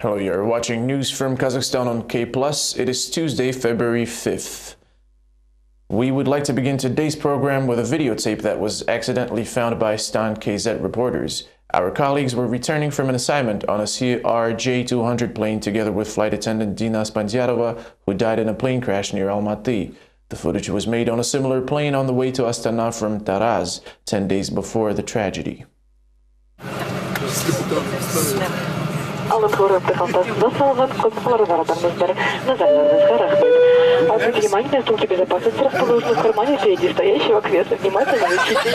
Hello, you're watching news from Kazakhstan on K+. It is Tuesday, February 5th. We would like to begin today's program with a videotape that was accidentally found by Stan KZ reporters. Our colleagues were returning from an assignment on a CRJ-200 plane together with flight attendant Dina Spandiarova, who died in a plane crash near Almaty. The footage was made on a similar plane on the way to Astana from Taraz, 10 days before the tragedy. Внимание, инструкции безопасности расположены в кармане впереди стоящего кресла. Внимательно изучите.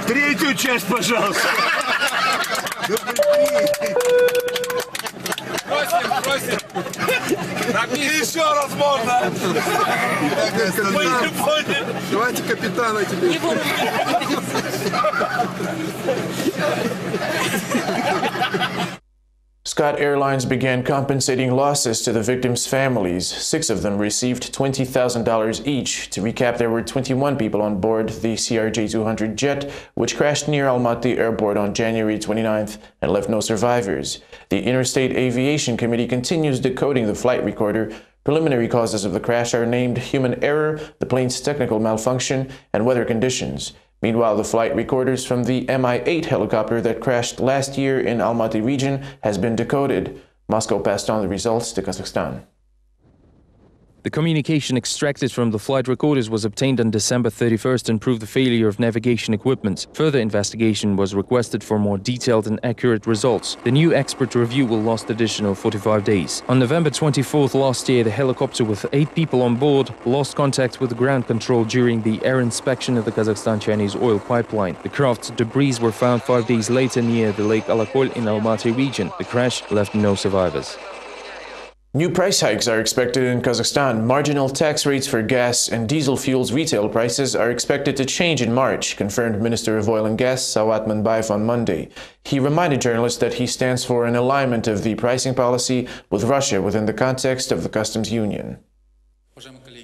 Третью часть, пожалуйста. Просим. Еще раз можно. Давайте капитана тебе. Scott Airlines began compensating losses to the victims' families. 6 of them received $20,000 each. To recap, there were 21 people on board the CRJ-200 jet, which crashed near Almaty Airport on January 29th and left no survivors. The Interstate Aviation Committee continues decoding the flight recorder. Preliminary causes of the crash are named human error, the plane's technical malfunction, and weather conditions. Meanwhile, the flight recorders from the Mi-8 helicopter that crashed last year in Almaty region has been decoded. Moscow passed on the results to Kazakhstan. The communication extracted from the flight recorders was obtained on December 31st and proved the failure of navigation equipment. Further investigation was requested for more detailed and accurate results. The new expert review will last additional 45 days. On November 24th last year, the helicopter with 8 people on board lost contact with the ground control during the air inspection of the Kazakhstan-Chinese oil pipeline. The craft's debris were found 5 days later near the Lake Alakol in Almaty region. The crash left no survivors. New price hikes are expected in Kazakhstan. Marginal tax rates for gas and diesel fuels retail prices are expected to change in March, confirmed Minister of Oil and Gas Sawat Manbayev on Monday. He reminded journalists that he stands for an alignment of the pricing policy with Russia within the context of the customs union.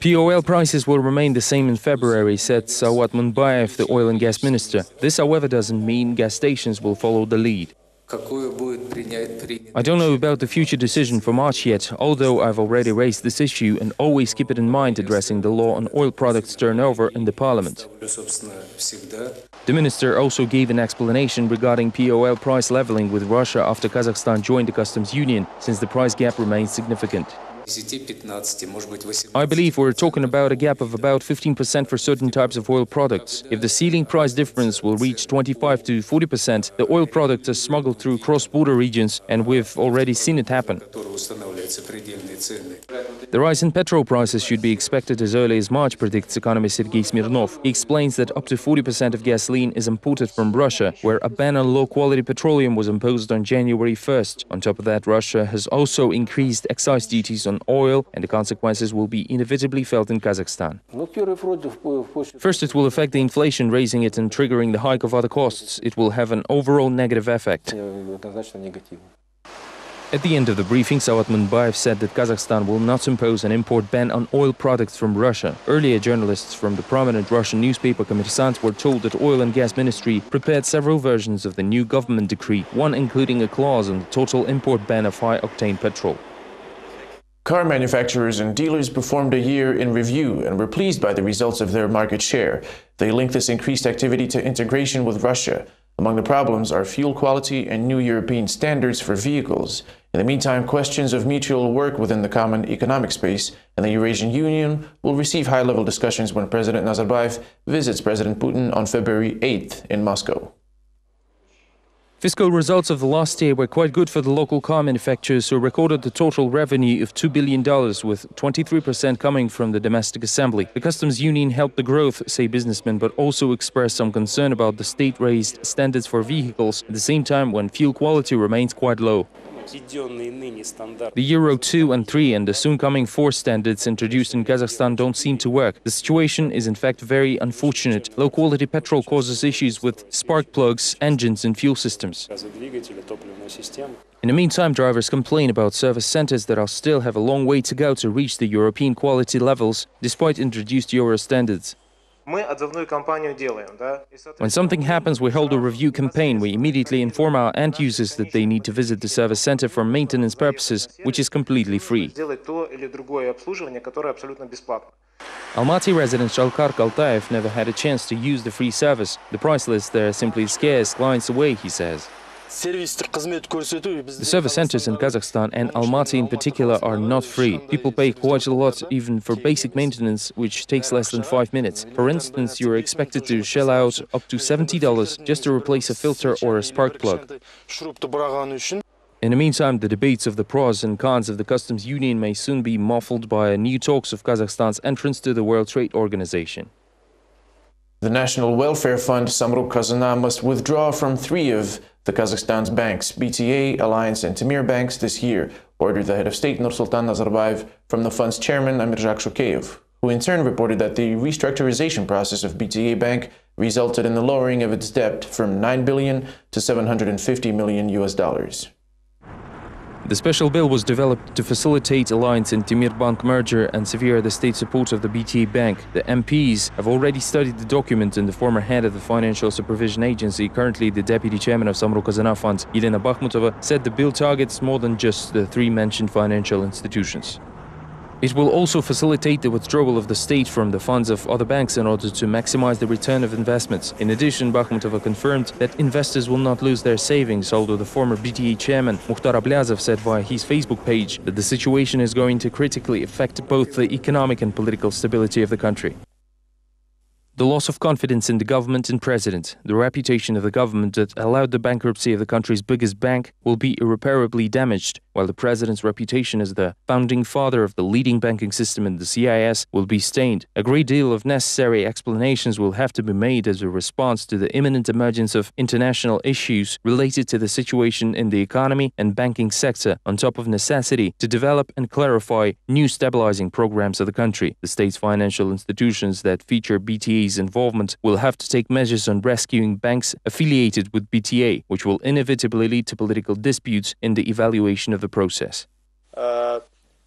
POL prices will remain the same in February, said Sawat Manbayev, the oil and gas minister. This, however, doesn't mean gas stations will follow the lead. I don't know about the future decision for March yet, although I've already raised this issue and always keep it in mind addressing the law on oil products turnover in the parliament. The minister also gave an explanation regarding POL price leveling with Russia after Kazakhstan joined the customs union, since the price gap remains significant. I believe we're talking about a gap of about 15% for certain types of oil products. If the ceiling price difference will reach 25 to 40%, the oil product is smuggled through cross-border regions, and we've already seen it happen. The rise in petrol prices should be expected as early as March, predicts economist Sergei Smirnov. He explains that up to 40% of gasoline is imported from Russia, where a ban on low-quality petroleum was imposed on January 1st. On top of that, Russia has also increased excise duties on oil, and the consequences will be inevitably felt in Kazakhstan. First, it will affect the inflation, raising it and triggering the hike of other costs. It will have an overall negative effect. At the end of the briefing, Sawat Manbayev said that Kazakhstan will not impose an import ban on oil products from Russia. Earlier, journalists from the prominent Russian newspaper Kommersant were told that Oil and Gas Ministry prepared several versions of the new government decree, one including a clause on the total import ban of high-octane petrol. Car manufacturers and dealers performed a year in review and were pleased by the results of their market share. They linked this increased activity to integration with Russia. Among the problems are fuel quality and new European standards for vehicles. In the meantime, questions of mutual work within the common economic space and the Eurasian Union will receive high-level discussions when President Nazarbayev visits President Putin on February 8th in Moscow. Fiscal results of the last year were quite good for the local car manufacturers, who recorded a total revenue of $2 billion, with 23% coming from the domestic assembly. The customs union helped the growth, say businessmen, but also expressed some concern about the state-raised standards for vehicles at the same time when fuel quality remains quite low. The Euro 2 and 3 and the soon-coming 4 standards introduced in Kazakhstan don't seem to work. The situation is in fact very unfortunate. Low-quality petrol causes issues with spark plugs, engines and fuel systems. In the meantime, drivers complain about service centers that still have a long way to go to reach the European quality levels, despite introduced Euro standards. When something happens, we hold a review campaign. We immediately inform our end users that they need to visit the service center for maintenance purposes, which is completely free. Almaty resident Shalkar Kaltayev never had a chance to use the free service. The price list there simply scares clients away, he says. The service centers in Kazakhstan and Almaty in particular are not free. People pay quite a lot even for basic maintenance, which takes less than 5 minutes. For instance, you are expected to shell out up to $70 just to replace a filter or a spark plug. In the meantime, the debates of the pros and cons of the customs union may soon be muffled by new talks of Kazakhstan's entrance to the World Trade Organization. The National Welfare Fund Samruk Kazana must withdraw from 3 of the Kazakhstan's banks, BTA, Alliance and Timir banks this year, ordered the head of state Nursultan Nazarbayev from the fund's chairman Amirjak Shukeyev, who in turn reported that the restructurization process of BTA Bank resulted in the lowering of its debt from $9 billion to $750 million US. The special bill was developed to facilitate Alliance and Timir Bank merger and severe the state support of the BTA Bank. The MPs have already studied the document, and the former head of the Financial Supervision Agency, currently the deputy chairman of Samruk Kazana Fund, Yelena Bakhmutova, said the bill targets more than just the 3 mentioned financial institutions. It will also facilitate the withdrawal of the state from the funds of other banks in order to maximize the return of investments. In addition, Bakhmutova confirmed that investors will not lose their savings, although the former BTA chairman Mukhtar Ablyazov said via his Facebook page that the situation is going to critically affect both the economic and political stability of the country. The loss of confidence in the government and president, the reputation of the government that allowed the bankruptcy of the country's biggest bank will be irreparably damaged, while the president's reputation as the founding father of the leading banking system in the CIS will be stained. A great deal of necessary explanations will have to be made as a response to the imminent emergence of international issues related to the situation in the economy and banking sector, on top of necessity to develop and clarify new stabilizing programs of the country. The state's financial institutions that feature BTA's involvement will have to take measures on rescuing banks affiliated with BTA, which will inevitably lead to political disputes in the evaluation of the process.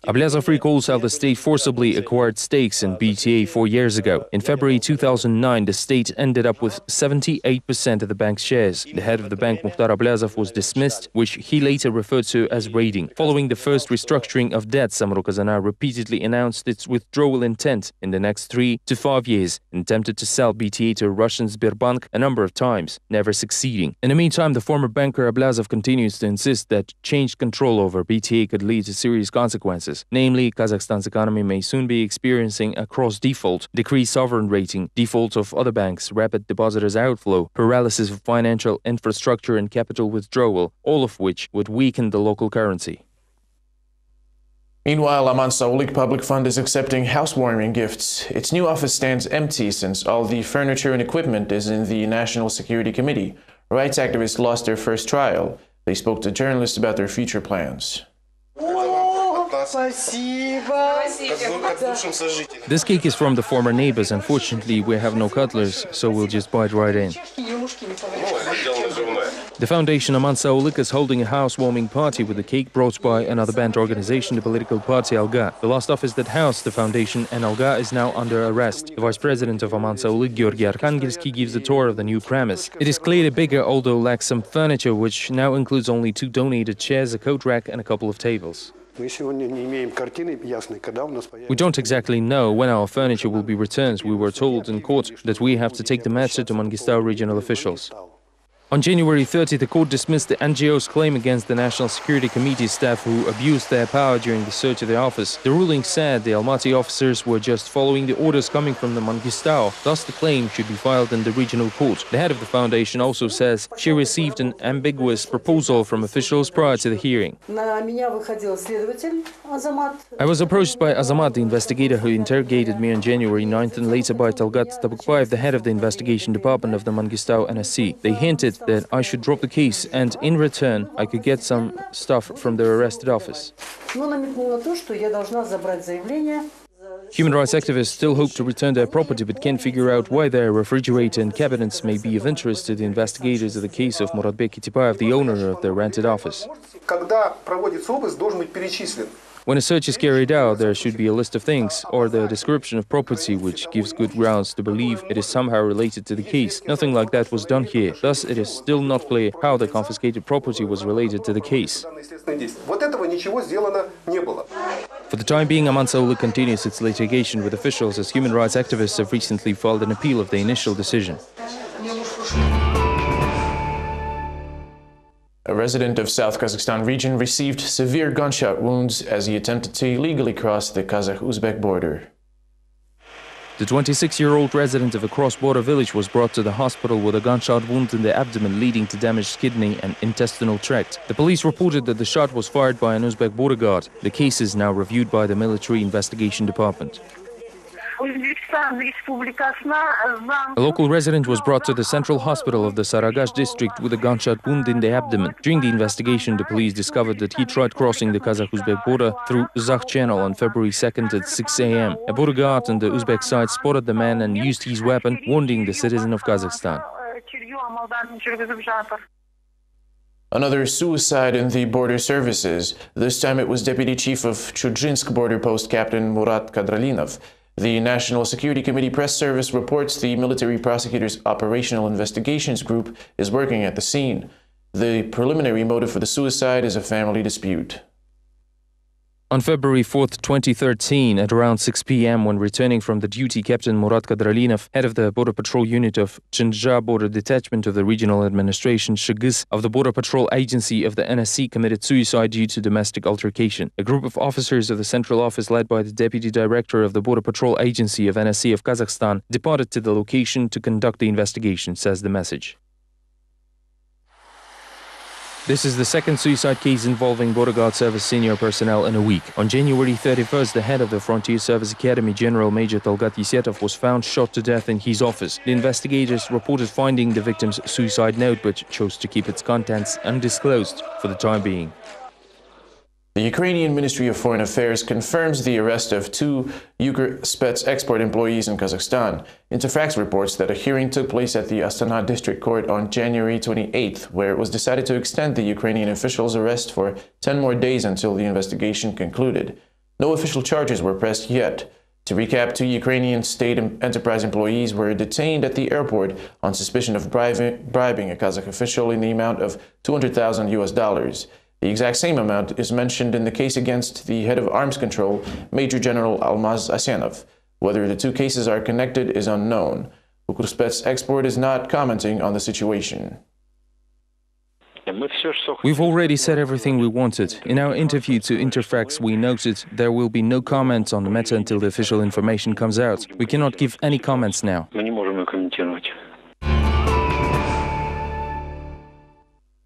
Ablyazov recalls how the state forcibly acquired stakes in BTA 4 years ago. In February 2009, the state ended up with 78% of the bank's shares. The head of the bank, Mukhtar Ablyazov, was dismissed, which he later referred to as raiding. Following the first restructuring of debt, Samruk Kazana repeatedly announced its withdrawal intent in the next 3 to 5 years and attempted to sell BTA to Russian Sberbank a number of times, never succeeding. In the meantime, the former banker Ablyazov continues to insist that changed control over BTA could lead to serious consequences. Namely, Kazakhstan's economy may soon be experiencing a cross-default, decreased sovereign rating, default of other banks, rapid depositors outflow, paralysis of financial infrastructure and capital withdrawal, all of which would weaken the local currency. Meanwhile, Aman Saulik Public Fund is accepting housewarming gifts. Its new office stands empty since all the furniture and equipment is in the National Security Committee. Rights activists lost their first trial. They spoke to journalists about their future plans. This cake is from the former neighbors. Unfortunately, we have no cutlers, so we'll just bite right in. The foundation Aman Saulik is holding a housewarming party with the cake brought by another banned organization, the political party Alga. The last office that housed the foundation and Alga is now under arrest. The vice president of Aman Saulik, Georgy Arkhangelsky, gives a tour of the new premise. It is clearly bigger, although lacks some furniture, which now includes only 2 donated chairs, a coat rack and a couple of tables. We don't exactly know when our furniture will be returned. We were told in court that we have to take the matter to Mangistau regional officials. On January 30, the court dismissed the NGO's claim against the National Security Committee staff who abused their power during the search of the office. The ruling said the Almaty officers were just following the orders coming from the Mangistau, thus the claim should be filed in the regional court. The head of the foundation also says she received an ambiguous proposal from officials prior to the hearing. I was approached by Azamat, the investigator who interrogated me on January 9th, and later by Talgat Tabukbayev, the head of the investigation department of the Mangistau NSC. They hinted that I should drop the case and, in return, I could get some stuff from their arrested office. Human rights activists still hope to return their property but can't figure out why their refrigerator and cabinets may be of interest to the investigators of the case of Muratbek Kitipayev, the owner of the rented office. When a search is carried out, there should be a list of things or the description of property which gives good grounds to believe it is somehow related to the case. Nothing like that was done here. Thus, it is still not clear how the confiscated property was related to the case. For the time being, Amansaulu continues its litigation with officials as human rights activists have recently filed an appeal of the initial decision. A resident of South Kazakhstan region received severe gunshot wounds as he attempted to illegally cross the Kazakh-Uzbek border. The 26-year-old resident of a cross-border village was brought to the hospital with a gunshot wound in the abdomen leading to damaged kidney and intestinal tract. The police reported that the shot was fired by an Uzbek border guard. The case is now reviewed by the military investigation department. A local resident was brought to the central hospital of the Saragash district with a gunshot wound in the abdomen. During the investigation, the police discovered that he tried crossing the Kazakh-Uzbek border through Zakh Channel on February 2nd at 6 a.m. A border guard on the Uzbek side spotted the man and used his weapon, wounding the citizen of Kazakhstan. Another suicide in the border services. This time it was Deputy Chief of Chudzinsk border post Captain Murat Kadralinov. The National Security Committee press service reports the military prosecutor's operational investigations group is working at the scene. The preliminary motive for the suicide is a family dispute. On February 4th, 2013, at around 6 p.m., when returning from the duty, Captain Murat Kadralinov, head of the Border Patrol Unit of Chinja Border Detachment of the Regional Administration Shigis of the Border Patrol Agency of the NSC, committed suicide due to domestic altercation. A group of officers of the Central Office, led by the Deputy Director of the Border Patrol Agency of NSC of Kazakhstan, departed to the location to conduct the investigation, says the message. This is the second suicide case involving Border Guard Service senior personnel in a week. On January 31st, the head of the Frontier Service Academy, General Major Talgat Yesetov, was found shot to death in his office. The investigators reported finding the victim's suicide note, but chose to keep its contents undisclosed for the time being. The Ukrainian Ministry of Foreign Affairs confirms the arrest of 2 Ukr-Spets export employees in Kazakhstan. Interfax reports that a hearing took place at the Astana District Court on January 28th, where it was decided to extend the Ukrainian officials' arrest for 10 more days until the investigation concluded. No official charges were pressed yet. To recap, 2 Ukrainian state enterprise employees were detained at the airport on suspicion of bribing a Kazakh official in the amount of $200,000. The exact same amount is mentioned in the case against the head of arms control, Major General Almaz Asyanov. Whether the 2 cases are connected is unknown. Ukr-Spets Export is not commenting on the situation. We've already said everything we wanted. In our interview to Interfax, we noted there will be no comment on the matter until the official information comes out. We cannot give any comments now.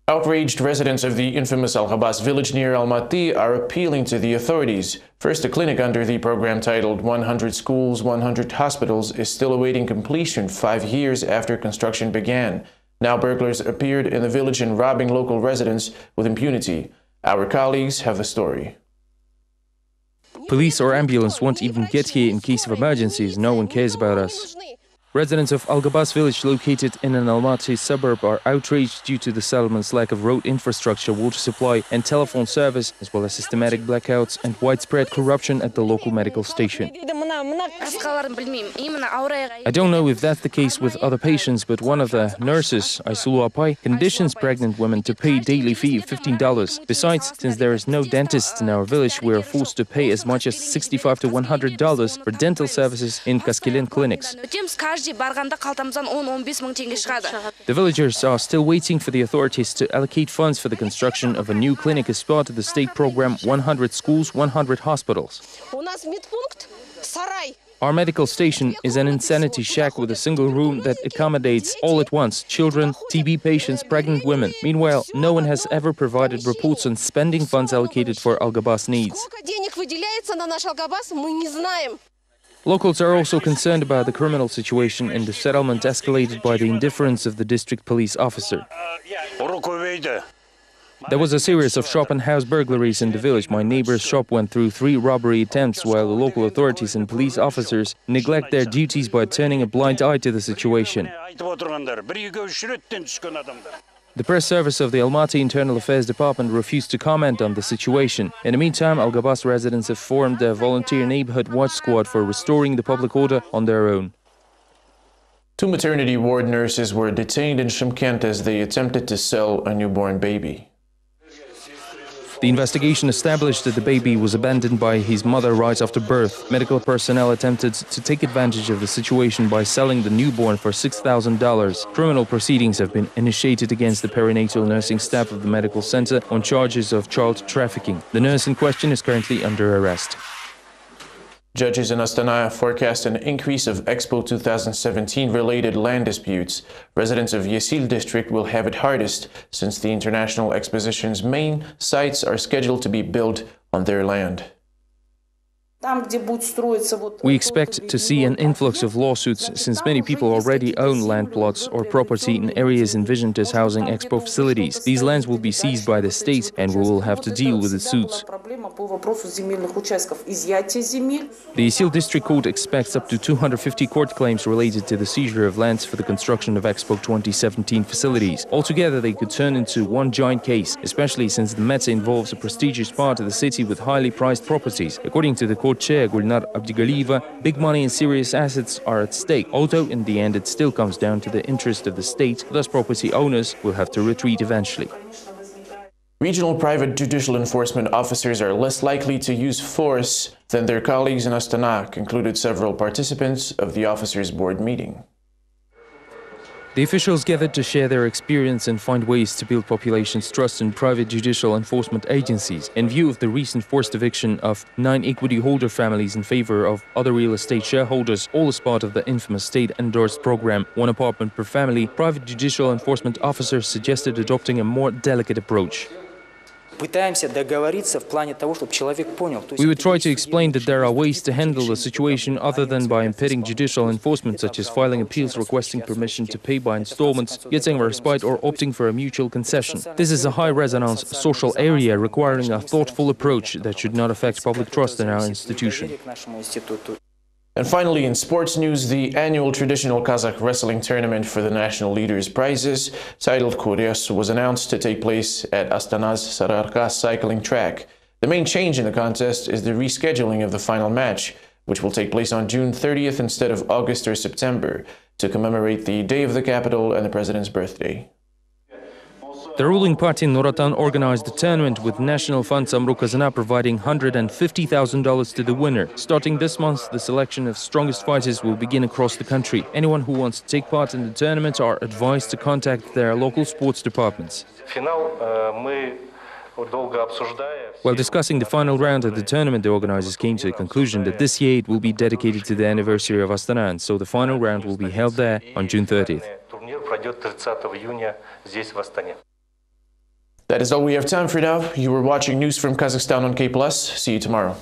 Outraged residents of the infamous Al-Ghabas village near Almaty are appealing to the authorities. First, a clinic under the program titled 100 Schools, 100 Hospitals is still awaiting completion 5 years after construction began. Now burglars appeared in the village and robbing local residents with impunity. Our colleagues have the story. Police or ambulance won't even get here in case of emergencies. No one cares about us. Residents of Al-Ghabas village, located in an Almaty suburb, are outraged due to the settlement's lack of road infrastructure, water supply and telephone service, as well as systematic blackouts and widespread corruption at the local medical station. I don't know if that's the case with other patients, but one of the nurses, Aysulu Apay, conditions pregnant women to pay daily fee of $15. Besides, since there is no dentist in our village, we are forced to pay as much as $65 to $100 for dental services in Kaskilen clinics. The villagers are still waiting for the authorities to allocate funds for the construction of a new clinic as part of the state program 100 Schools, 100 Hospitals. Our medical station is an insanity shack with a single room that accommodates all at once children, TB patients, pregnant women. Meanwhile, no one has ever provided reports on spending funds allocated for Al-Ghabas needs. Locals are also concerned about the criminal situation in the settlement, escalated by the indifference of the district police officer. There was a series of shop and house burglaries in the village. My neighbor's shop went through 3 robbery attempts, while the local authorities and police officers neglect their duties by turning a blind eye to the situation. The press service of the Almaty Internal Affairs Department refused to comment on the situation. In the meantime, Algabas residents have formed a volunteer neighborhood watch squad for restoring the public order on their own. 2 maternity ward nurses were detained in Shymkent as they attempted to sell a newborn baby. The investigation established that the baby was abandoned by his mother right after birth. Medical personnel attempted to take advantage of the situation by selling the newborn for $6,000. Criminal proceedings have been initiated against the perinatal nursing staff of the medical center on charges of child trafficking. The nurse in question is currently under arrest. Judges in Astana forecast an increase of Expo 2017 related land disputes. Residents of Yesil district will have it hardest since the International Exposition's main sites are scheduled to be built on their land. We expect to see an influx of lawsuits since many people already own land plots or property in areas envisioned as housing Expo facilities. These lands will be seized by the state and we will have to deal with the suits. The Yesil District Court expects up to 250 court claims related to the seizure of lands for the construction of Expo 2017 facilities. Altogether, they could turn into one giant case, especially since the matter involves a prestigious part of the city with highly priced properties. According to the court chair Gulnar Abdigalieva, big money and serious assets are at stake, although in the end it still comes down to the interest of the state, thus property owners will have to retreat eventually. Regional private judicial enforcement officers are less likely to use force than their colleagues in Astana, concluded several participants of the officers' board meeting. The officials gathered to share their experience and find ways to build population's trust in private judicial enforcement agencies. In view of the recent forced eviction of 9 equity holder families in favor of other real estate shareholders, all as part of the infamous state-endorsed program, 1 apartment per family, private judicial enforcement officers suggested adopting a more delicate approach. We would try to explain that there are ways to handle the situation other than by impeding judicial enforcement, such as filing appeals requesting permission to pay by installments, getting a respite or opting for a mutual concession. This is a high-resonance social area requiring a thoughtful approach that should not affect public trust in our institution. And finally, in sports news, the annual traditional Kazakh wrestling tournament for the National Leaders Prizes, titled Kures, was announced to take place at Astana's Sararka cycling track. The main change in the contest is the rescheduling of the final match, which will take place on June 30th instead of August or September, to commemorate the Day of the Capital and the President's birthday. The ruling party Nuratan organized the tournament with National Fund Samru Kazana providing $150,000 to the winner. Starting this month, the selection of strongest fighters will begin across the country. Anyone who wants to take part in the tournament are advised to contact their local sports departments. While discussing the final round of the tournament, the organizers came to a conclusion that this year it will be dedicated to the anniversary of Astana, and so the final round will be held there on June 30th. That is all we have time for now. You were watching news from Kazakhstan on K+. See you tomorrow.